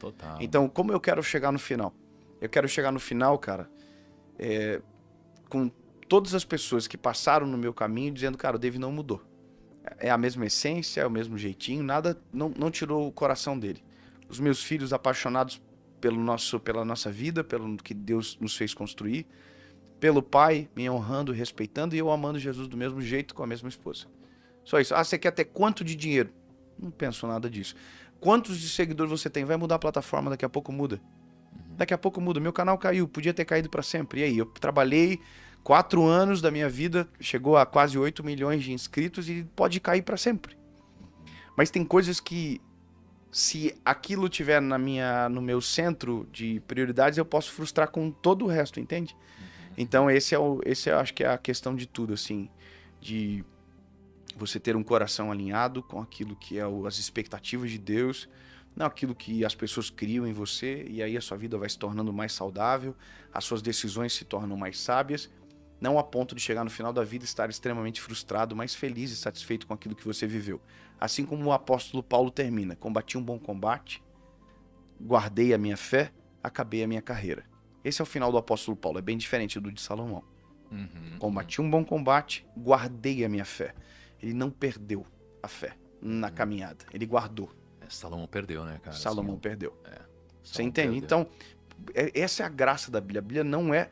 Total. Então, como eu quero chegar no final? Eu quero chegar no final, cara, com todas as pessoas que passaram no meu caminho dizendo, cara, o David não mudou. É a mesma essência, é o mesmo jeitinho, nada não tirou o coração dele. Os meus filhos apaixonados pela nossa vida, pelo que Deus nos fez construir, pelo pai, me honrando, respeitando, e eu amando Jesus do mesmo jeito, com a mesma esposa. Só isso. Ah, você quer ter quanto de dinheiro? Não penso nada disso. Quantos de seguidores você tem? Vai mudar a plataforma, daqui a pouco muda. Daqui a pouco muda. Meu canal caiu, podia ter caído para sempre. E aí, eu trabalhei 4 anos da minha vida, chegou a quase 8 milhões de inscritos e pode cair para sempre. Mas tem coisas que, se aquilo tiver no meu centro de prioridades, eu posso frustrar com todo o resto, entende? Então esse eu acho que é a questão de tudo, assim, de você ter um coração alinhado com aquilo que é as expectativas de Deus, não aquilo que as pessoas criam em você, e aí a sua vida vai se tornando mais saudável, as suas decisões se tornam mais sábias, não a ponto de chegar no final da vida e estar extremamente frustrado, mas feliz e satisfeito com aquilo que você viveu. Assim como o apóstolo Paulo termina: combati um bom combate, guardei a minha fé, acabei a minha carreira. Esse é o final do apóstolo Paulo, é bem diferente do de Salomão. Combati um bom combate, guardei a minha fé. Ele não perdeu a fé na caminhada, ele guardou. Salomão perdeu, né, cara? Salomão perdeu. Você Salomão entende? perdeu. Então, essa é a graça da Bíblia. A Bíblia não é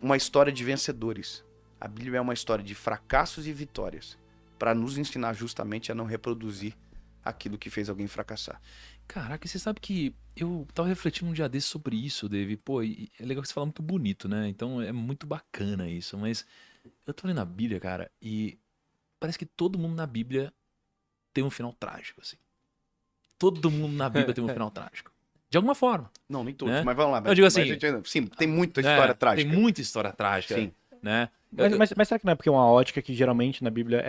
uma história de vencedores. A Bíblia é uma história de fracassos e vitórias, para nos ensinar justamente a não reproduzir aquilo que fez alguém fracassar. Caraca, você sabe que eu tava refletindo um dia desses sobre isso, Dave. Pô, e é legal que você fala muito bonito, né? Então é muito bacana isso. Mas eu tô lendo a Bíblia, cara, e parece que todo mundo na Bíblia tem um final trágico, assim. Todo mundo na Bíblia tem um final trágico. De alguma forma. Não, nem todos, Né? mas vamos lá. Eu digo assim, sim, tem muita história trágica. Tem muita história trágica. Sim. Né? Mas será que não é porque é uma ótica que geralmente na Bíblia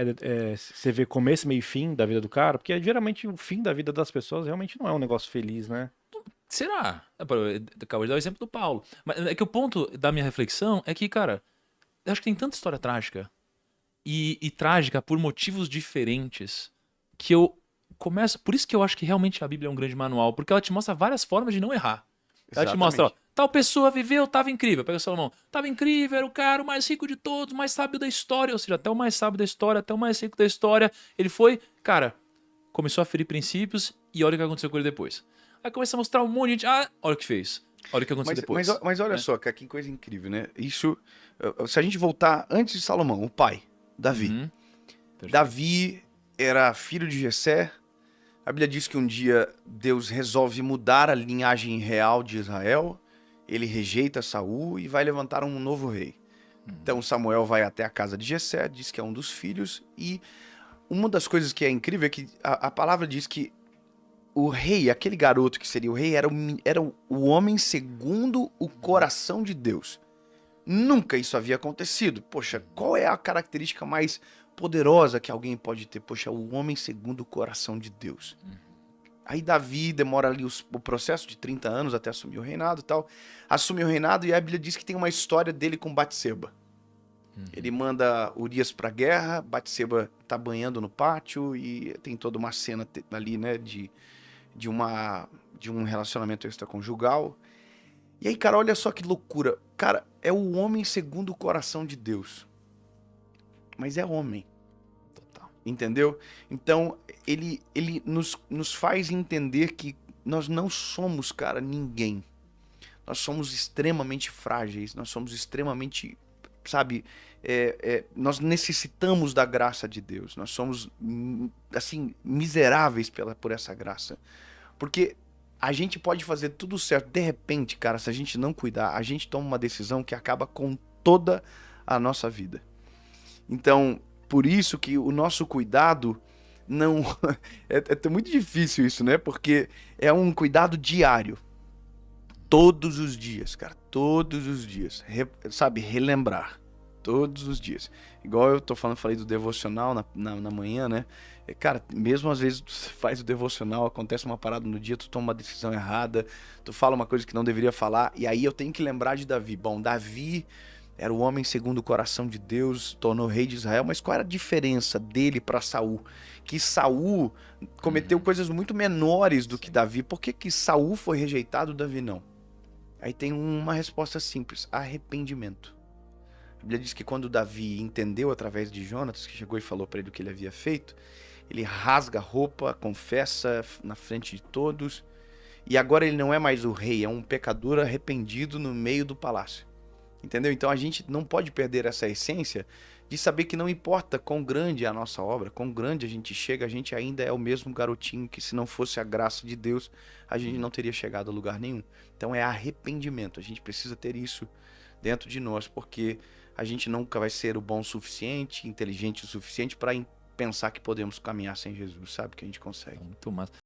você vê começo, meio e fim da vida do cara? Porque geralmente o fim da vida das pessoas realmente não é um negócio feliz, né? Será? Eu acabo de dar o exemplo do Paulo. Mas é que o ponto da minha reflexão é que, cara, eu acho que tem tanta história trágica e trágica por motivos diferentes que eu começo... Por isso que eu acho que realmente a Bíblia é um grande manual, porque ela te mostra várias formas de não errar. Ela te mostra, ó, tal pessoa viveu, tava incrível. Pega o Salomão. Tava incrível, era o cara o mais rico de todos, o mais sábio da história. Ou seja, até o mais sábio da história, até o mais rico da história. Ele foi, cara, começou a ferir princípios e olha o que aconteceu com ele depois. Aí começa a mostrar um monte de gente. Ah, olha o que fez. Olha o que aconteceu depois. Mas olha só, cara, que coisa incrível, né? Isso, se a gente voltar antes de Salomão, o pai, Davi. Davi era filho de Jessé. A Bíblia diz que um dia Deus resolve mudar a linhagem real de Israel. Ele rejeita Saul e vai levantar um novo rei. Então Samuel vai até a casa de Jessé, diz que é um dos filhos. E uma das coisas que é incrível é que a palavra diz que o rei, aquele garoto que seria o rei, era o homem segundo o coração de Deus. Nunca isso havia acontecido. Poxa, qual é a característica mais poderosa que alguém pode ter? Poxa, o homem segundo o coração de Deus. Aí Davi demora ali o processo de 30 anos até assumir o reinado e tal. Assume o reinado e a Bíblia diz que tem uma história dele com Batseba. Ele manda Urias pra guerra, Batseba tá banhando no pátio e tem toda uma cena ali, né, de um relacionamento extraconjugal. E aí, cara, olha só que loucura. Cara, é o homem segundo o coração de Deus. Mas é homem. Total. Entendeu? Então, ele nos faz entender que nós não somos, cara, ninguém. Nós somos extremamente frágeis, nós somos extremamente, sabe, nós necessitamos da graça de Deus. Nós somos, assim, miseráveis por essa graça. Porque a gente pode fazer tudo certo. De repente, cara, se a gente não cuidar, a gente toma uma decisão que acaba com toda a nossa vida. Então, por isso que o nosso cuidado não... é muito difícil isso, né? Porque é um cuidado diário. Todos os dias, cara. Todos os dias. Sabe? Relembrar. Todos os dias. Igual eu falei do devocional na manhã, né? Cara, mesmo às vezes tu faz o devocional, acontece uma parada no dia, tu toma uma decisão errada, tu fala uma coisa que não deveria falar, e aí eu tenho que lembrar de Davi. Bom, Davi Era o homem segundo o coração de Deus, tornou rei de Israel, mas qual era a diferença dele para Saul? Que Saul cometeu coisas muito menores do que Davi. Por que que Saul foi rejeitado, Davi não? Aí tem uma resposta simples: arrependimento. A Bíblia diz que quando Davi entendeu através de Jonatas, que chegou e falou para ele o que ele havia feito, ele rasga a roupa, confessa na frente de todos, e agora ele não é mais o rei, é um pecador arrependido no meio do palácio. Entendeu? Então a gente não pode perder essa essência de saber que não importa quão grande é a nossa obra, quão grande a gente chega, a gente ainda é o mesmo garotinho que, se não fosse a graça de Deus, a gente não teria chegado a lugar nenhum. Então é arrependimento, a gente precisa ter isso dentro de nós, porque a gente nunca vai ser o bom o suficiente, inteligente o suficiente para pensar que podemos caminhar sem Jesus, sabe? Que a gente consegue. Muito massa.